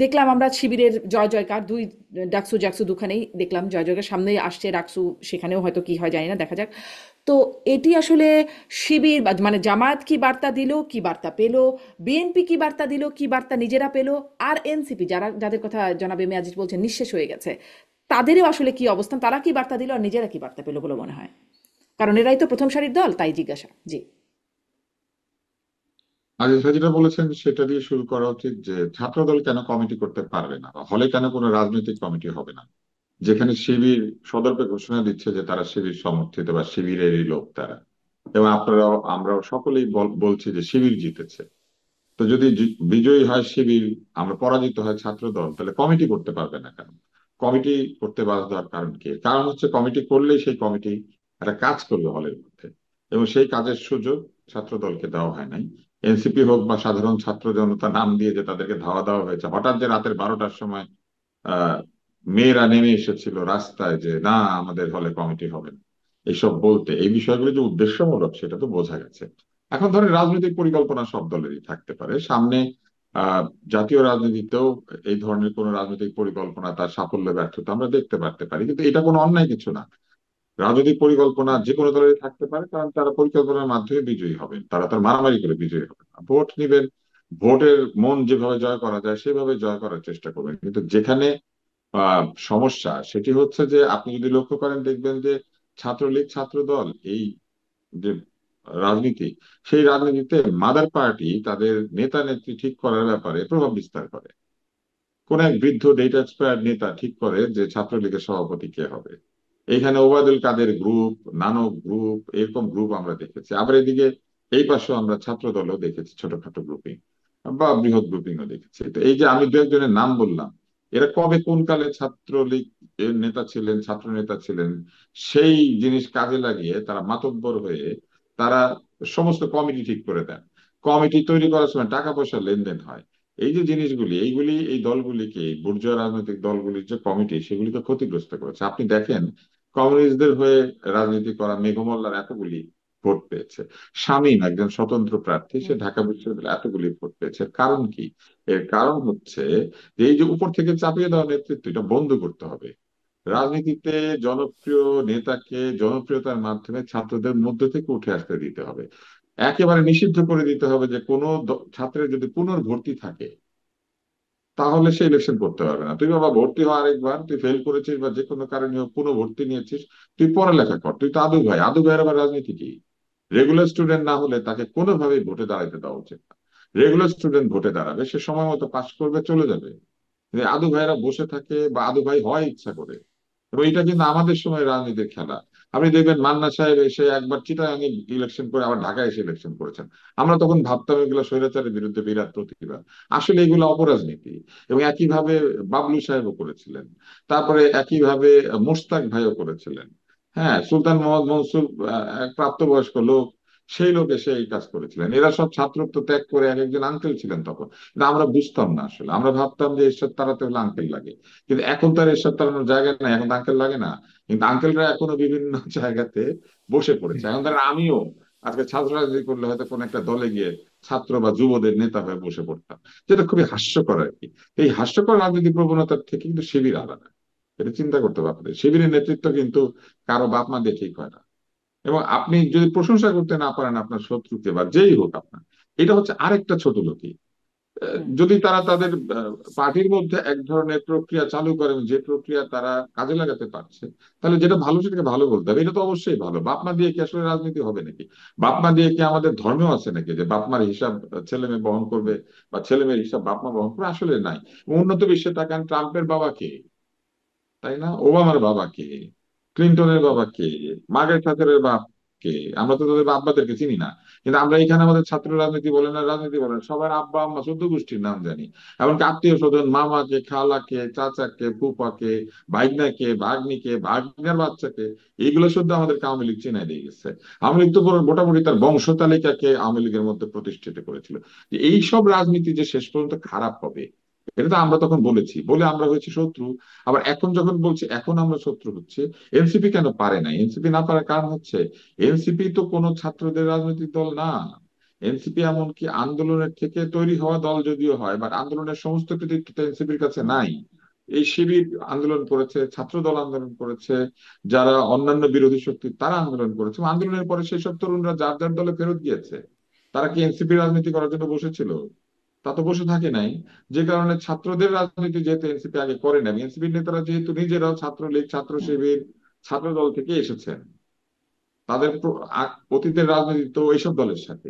দেখলাম আমরা শিবিরের জয় জয়কার দুই ডাকসু জাকসু দুখানেই দেখলাম জয় জয়কার, সামনেই আসছে ডাকসু, সেখানেও হয়তো কি হয় জানি না, দেখা যাক। তো এটি আসলে শিবির বা মানে জামায়াত কি বার্তা দিল, কি বার্তা পেল, বিএনপি কি বার্তা দিল, কি বার্তা নিজেরা পেল, আর এনসিপি যারা যাদের কথা জনাব এম এ আজিজ বলছেন নিঃশেষ হয়ে গেছে, তাদেরও আসলে কি অবস্থান, তারা কি বার্তা দিল আর নিজেরা কি বার্তা পেল বলে মনে হয়? কারণ এরাই তো প্রথম সারির দল, তাই জিজ্ঞাসা। জি। আজিজ ভাই যেটা বলেছেন সেটা দিয়ে শুরু করা উচিত যে ছাত্রদল কেন কমিটি করতে পারবে না, বা হলে কেন কোনো রাজনৈতিক কমিটি হবে না, যেখানে শিবির সদর্পে ঘোষণা দিচ্ছে যে তারা শিবির সমর্থিত বা শিবিরেরই লোক তারা, এবং আপনারাও আমরাও সকলেই বলছি যে শিবির জিতেছে। তো যদি বিজয়ী হয় শিবির, আমরা পরাজিত হয় ছাত্রদল, তাহলে কমিটি করতে পারবে না কেন? কমিটি করতে বাধ্য হওয়ার কারণ কি? কারণ হচ্ছে কমিটি করলেই সেই কমিটি একটা কাজ করবে হলের মধ্যে, এবং সেই কাজের সুযোগ ছাত্রদলকে দেওয়া হয় নাই। এনসিপি হোক বা সাধারণ ছাত্র জনতা নাম দিয়ে যে তাদেরকে ধাওয়া দেওয়া হয়েছে, হঠাৎ যে রাতের 12টার সময় আহ মেয়েরা নেমে এসেছিল রাস্তায় যে না আমাদের হলে কমিটি হবে না, এইসব বলতে, এই বিষয়গুলো যে উদ্দেশ্যমূলক সেটা তো বোঝা গেছে। এখন ধরেন রাজনৈতিক পরিকল্পনা সব দলেরই থাকতে পারে সামনে, আহ জাতীয় রাজনীতিতেও এই ধরনের কোন রাজনৈতিক পরিকল্পনা তার সাফল্য ব্যর্থতা আমরা দেখতে পারতে পারি, কিন্তু এটা কোনো অন্যায় কিছু না। রাজনৈতিক পরিকল্পনা যে কোনো দলেরই থাকতে পারে, কারণ তারা পরিকল্পনার মাধ্যমে বিজয়ী হবেন, তারা তার মারামারি করে বিজয়ী হবেন না। ভোট নিবেন, ভোটের মন যেভাবে জয় করা যায় সেভাবে জয় করার চেষ্টা করবেন। কিন্তু যেখানে সমস্যা সেটি হচ্ছে যে আপনি যদি লক্ষ্য করেন দেখবেন যে ছাত্রলীগ ছাত্র দল এই যে রাজনীতি, সেই রাজনীতিতে মাদার পার্টি তাদের নেতা নেত্রী ঠিক করার ব্যাপারে প্রভাব বিস্তার করে। কোন এক বৃদ্ধ ডেটা এক্সপায়ার্ড নেতা ঠিক করে যে ছাত্রলীগের সভাপতি কে হবে। এখানে ওবায়দুল কাদের গ্রুপ, নানক গ্রুপ, এরকম গ্রুপ আমরা দেখেছি। আবার এদিকে এই পাশেও আমরা ছাত্র দলও দেখেছি, ছোটখাটো গ্রুপিং বা বৃহৎ গ্রুপিংও দেখেছি। তো এই যে আমি দু একজনের নাম বললাম, এরা কবে কোন কালে ছাত্রলীগ এর নেতা ছিলেন, ছাত্র নেতা ছিলেন, সেই জিনিস কাজে লাগিয়ে তারা মাতব্বর হয়ে তারা সমস্ত কমিটি ঠিক করে দেন। কমিটি তৈরি করার সময় টাকা পয়সা লেনদেন হয়। এই যে জিনিসগুলি, এইগুলি এই দলগুলিকে, এই বুর্জোয়া রাজনৈতিক দলগুলির যে কমিটি, সেগুলিকে ক্ষতিগ্রস্ত করেছে। আপনি দেখেন কমিউনিস্টদের হয়ে রাজনীতি করা মেঘমল্লার এতগুলি ভোট পেয়েছে। শামীম একজন স্বতন্ত্র প্রার্থী, সে ঢাকা বিশ্ববিদ্যালয়ে এতগুলি ভোট পেয়েছে। কারণ কি? এর কারণ হচ্ছে যে এই যে উপর থেকে চাপিয়ে দেওয়া নেতৃত্ব, এটা বন্ধ করতে হবে। রাজনীতিতে জনপ্রিয় নেতাকে জনপ্রিয়তার মাধ্যমে ছাত্রদের মধ্যে থেকে উঠে আসতে দিতে হবে। একেবারে নিষিদ্ধ করে দিতে হবে যে কোনো ছাত্রের যদি পুনর্ভর্তি থাকে তাহলে সে ইলেকশন করতে পারবে না। তুই বাবা ভর্তি হওয়া আরেকবার, তুই ফেল করেছিস বা যে কোনো কারণে হোক পুনর্ভর্তি নিয়েছিস, তুই পড়ালেখা কর, তুই তো আদু ভাই। আদু ভাইয়ের আবার রাজনীতি কি? রেগুলার স্টুডেন্ট না হলে তাকে কোনোভাবেই ভোটে দাঁড়াতে দেওয়া উচিত না। রেগুলার স্টুডেন্ট ভোটে দাঁড়াবে, সে সময় মতো পাস করবে, চলে যাবে। কিন্তু আদু ভাইয়েরা বসে থাকে বা আদু ভাই হয় ইচ্ছা করে, এবং এটা কিন্তু আমাদের সময় রাজনীতির খেলা। আপনি দেখবেন মান্না সাহেব এসে একবার চিটাগাঙে ইলেকশন করে আবার ঢাকায় এসে ইলেকশন করেছেন। আমরা তখন ভাবতাম এগুলো স্বৈরাচারের বিরুদ্ধে বিরাট প্রতিবাদ। আসলে এগুলো অপরাজনীতি। এবং একইভাবে বাবলু সাহেবও করেছিলেন। তারপরে একইভাবে মোশতাক ভাইও করেছিলেন। হ্যাঁ, সুলতান মোহাম্মদ মনসুর এক প্রাপ্তবয়স্ক লোক, সেই লোক এসে এই কাজ করেছিলেন। এরা সব ছাত্রত্ব ত্যাগ করে এক একজন আঙ্কেল ছিলেন তখন। কিন্তু আমরা বুঝতাম না, আসলে আমরা ভাবতাম যে এরশাদ তাড়াতে হলে আঙ্কেল লাগে। কিন্তু এখন তার এসব তাড়ানোর জায়গা নাই, এখন তো আঙ্কেল লাগে না। কিন্তু আঙ্কেলরা এখনো বিভিন্ন জায়গাতে বসে পড়েছে। এখন ধরেন আমিও আজকে ছাত্র রাজনীতি করলে হয়তো কোন একটা দলে গিয়ে ছাত্র বা যুবদের নেতা হয়ে বসে পড়তাম, যেটা খুবই হাস্যকর আর কি। এই হাস্যকর রাজনীতি প্রবণতার থেকে কিন্তু শিবির আলাদা। এটা চিন্তা করতে পারবে, শিবিরের নেতৃত্ব কিন্তু কারো বাপ মা দিয়ে ঠিক হয় না। এবং আপনি যদি প্রশংসা করতে না পারেন আপনার শত্রুকে বা যেই হোক আপনার, এটা হচ্ছে আরেকটা ছোট লোকই। হুম। যদি তারা তাদের পার্টির মধ্যে এক ধরনের প্রক্রিয়া চালু করেন, যে প্রক্রিয়া তারা কাজে লাগাতে পারছে, তাহলে যেটা ভালো সেটাকে ভালো বলতে হবে। এটা তো অবশ্যই ভালো। বাপমা দিয়ে কি আসলে রাজনীতি হবে নাকি? বাপমা দিয়ে কি আমাদের ধর্মেও আছে নাকি যে বাপমার হিসাব ছেলে মেয়ে বহন করবে বা ছেলে মেয়ের হিসাব বাপমা বহন করবে? আসলে নাই। উন্নত বিশ্বে তাকান, ট্রাম্পের বাবা কে, তাই না? ওবামার বাবা কে, ক্লিন্টনের বাবা কে, মার্গারেট থাচারের বাপ কে? আমরা তো তাদের আব্বাদেরকে চিনি না। কিন্তু আমরা এখানে আমাদের ছাত্র রাজনীতি বলেন আর রাজনীতি বলেন, সবার আব্বা আম্মা 14 গোষ্ঠীর নাম জানি। এমনকি আত্মীয় স্বজন, মামাকে, খালাকে, চাচাকে, ফুপাকে, ভাইগনাকে, ভাগ্নিকে, ভাগ্নার বাচ্চাকে, এইগুলো শুদ্ধ আমাদের আওয়ামী লীগ চিনাই দিয়ে গেছে। আওয়ামী লীগ তো মোটামুটি তার বংশ তালিকাকে আওয়ামী লীগের মধ্যে প্রতিষ্ঠিত করেছিল। যে এইসব রাজনীতি যে শেষ পর্যন্ত খারাপ হবে, এটা তো আমরা তখন বলেছি বলে আমরা হয়েছি শত্রু। আবার এখন যখন বলছি এখন আমরা শত্রু হচ্ছে। এনসিপি কেন পারে না? এনসিপি না পারার কারণ হচ্ছে এনসিপি তো কোনো ছাত্রদের রাজনৈতিক দল না। এনসিপি এমনকি আন্দোলনের থেকে তৈরি হওয়া দল যদিও হয়, বাট আন্দোলনের সমস্ত কৃতিত্ব এনসিপির কাছে নাই। এই শিবির আন্দোলন করেছে, ছাত্রদল আন্দোলন করেছে, যারা অন্যান্য বিরোধী শক্তি তারা আন্দোলন করেছে। আন্দোলনের পরে সেই সব তরুণরা যার যার দলে ফেরত গিয়েছে। তারা কি এনসিপি রাজনীতি করার জন্য বসেছিল? তা তো বসে থাকে নাই। যে কারণে ছাত্রদের রাজনীতি যেহেতু এনসিপি আগে করে নাই, এনসিপির নেতারা যেহেতু নিজেরাও ছাত্রলীগ, ছাত্র শিবির, ছাত্রদল থেকে এসেছেন, তাদের অতীতের রাজনীতি তো এইসব দলের সাথে,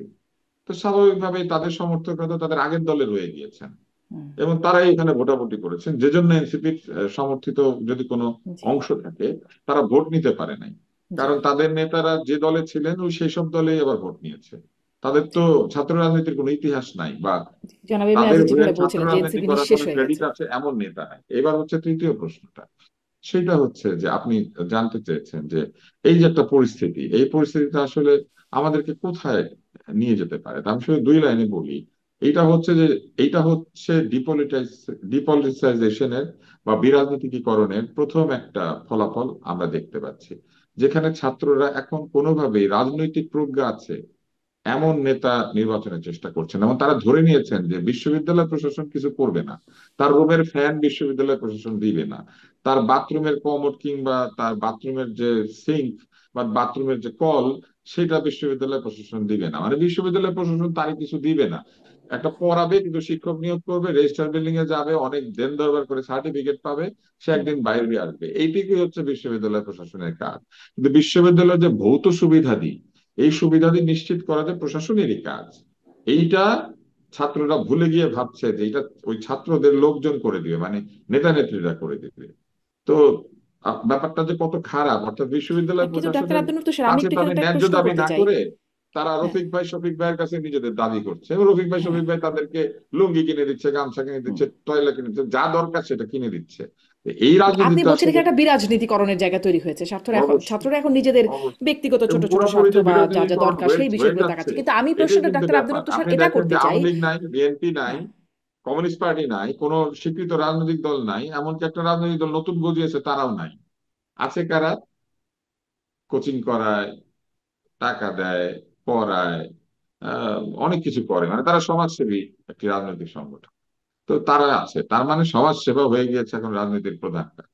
তো স্বাভাবিকভাবেই তাদের সমর্থকরা তো তাদের আগের দলে রয়ে গিয়েছেন হুম, এবং তারাই এখানে ভোটাভুটি করেছেন। যে জন্য এনসিপির সমর্থিত যদি কোনো জি, অংশ থাকে, তারা ভোট নিতে পারে নাই। জি, কারণ তাদের নেতারা যে দলে ছিলেন ওই সেই সব দলেই আবার ভোট নিয়েছে। তাদের তো জি, ছাত্র রাজনীতির কোনো ইতিহাস নাই, বা জি। জনাব ইবনে তাদের আজিজ হয়ে যেভাবে ছাত্র বলছিলেন যে রাজনীতি এনসিপি করার নিঃশেষ কোনো হয়ে ক্রেডিট গেছে। আছে এমন নেতা নাই। এবার হচ্ছে তৃতীয় প্রশ্নটা, সেটা হচ্ছে যে আপনি জানতে চেয়েছেন যে এই যে একটা পরিস্থিতি, এই পরিস্থিতিটা আসলে আমাদেরকে কোথায় নিয়ে যেতে পারে। তা আমি শুধু দুই লাইনে বলি। এইটা হচ্ছে যে এইটা হচ্ছে ডিপলিটিসাইজেশনের বা বিরাজনীতিকরণের প্রথম একটা ফলাফল আমরা দেখতে পাচ্ছি, যেখানে ছাত্ররা এখন কোনোভাবেই রাজনৈতিক প্রজ্ঞা আছে এমন নেতা নির্বাচনের চেষ্টা করছেন এবং তারা ধরে নিয়েছেন যে বিশ্ববিদ্যালয় প্রশাসন কিছু করবে না। তার রুমের ফ্যান বিশ্ববিদ্যালয় প্রশাসন দিবে না, তার বাথরুমের কমোড কিংবা তার বাথরুমের যে সিঙ্ক বা বাথরুমের যে কল, সেটা বিশ্ববিদ্যালয় প্রশাসন দিবে না। মানে বিশ্ববিদ্যালয় প্রশাসন তারই কিছু দিবে না। একটা পড়াবে, কিন্তু শিক্ষক নিয়োগ করবে, রেজিস্ট্রার বিল্ডিং এ যাবে, অনেক দেন দরবার করে সার্টিফিকেট পাবে, সে হুম, একদিন বাইরে আসবে। এইটুকুই হচ্ছে বিশ্ববিদ্যালয় প্রশাসনের কাজ। কিন্তু বিশ্ববিদ্যালয়ের যে ভৌত সুবিধাদি, এই সুবিধাদি নিশ্চিত করা যে প্রশাসনেরই কাজ। এইটা ছাত্ররা ভুলে গিয়ে ভাবছে যে এটা ওই ছাত্রদের লোকজন করে দিবে, মানে নেতা নেত্রীরা করে দিবে। তো ব্যাপারটা যে কত খারাপ, অর্থাৎ বিশ্ববিদ্যালয় কিন্তু ডাক্তার প্রশাসনের আব্দুল হোসেন আমি কাছে একটু এখানে তাদের একটা ন্যায্য প্রশ্ন দাবি করতে না চাই। করে তারা হ্যাঁ, রফিক ভাই, শফিক ভাইয়ের কাছে নিজেদের দাবি করছে, এবং রফিক ভাই হ্যাঁ। শফিক ভাই তাদেরকে লুঙ্গি কিনে দিচ্ছে, গামছা কিনে হুম। দিচ্ছে, টয়লেট কিনে দিচ্ছে, যা দরকার সেটা কিনে দিচ্ছে। তো এই কিন্তু আপনি রাজনীতিটা বলছেন আসলে এখানে একটা বিরাজনীতিকরণের জায়গা তৈরি হয়েছে, অবশ্যই, ছাত্ররা এখন নিজেদের অবশ্যই, ব্যক্তিগত এবং ছোট ছোট পুরোপুরি স্বার্থ যে বা যা যা বিরোধীকরণ দরকার হয়ে সেই হয়ে বিষয়গুলো যাচ্ছে, দেখাচ্ছে। কিন্তু আমি এটাই প্রশ্নটা কিন্তু ডাক্তার আব্দুল ব্যাপার। হোসেন আপনি এটা দেখেন করতে যে চাই। আওয়ামী লীগ নাই, বিএনপি নাই, হ্যাঁ, কমিউনিস্ট পার্টি নাই, কোন স্বীকৃত রাজনৈতিক দল নাই, এমনকি একটা রাজনৈতিক দল নতুন গজিয়েছে তারাও নাই। আছে কারা? কোচিং করায়, টাকা দেয়, পড়ায়, অনেক কিছু করে, মানে তারা সমাজসেবী একটি রাজনৈতিক সংগঠন। তো তারা আছে, তার মানে সমাজ সেবা হয়ে গিয়েছে এখন রাজনীতির প্রধান কাজ।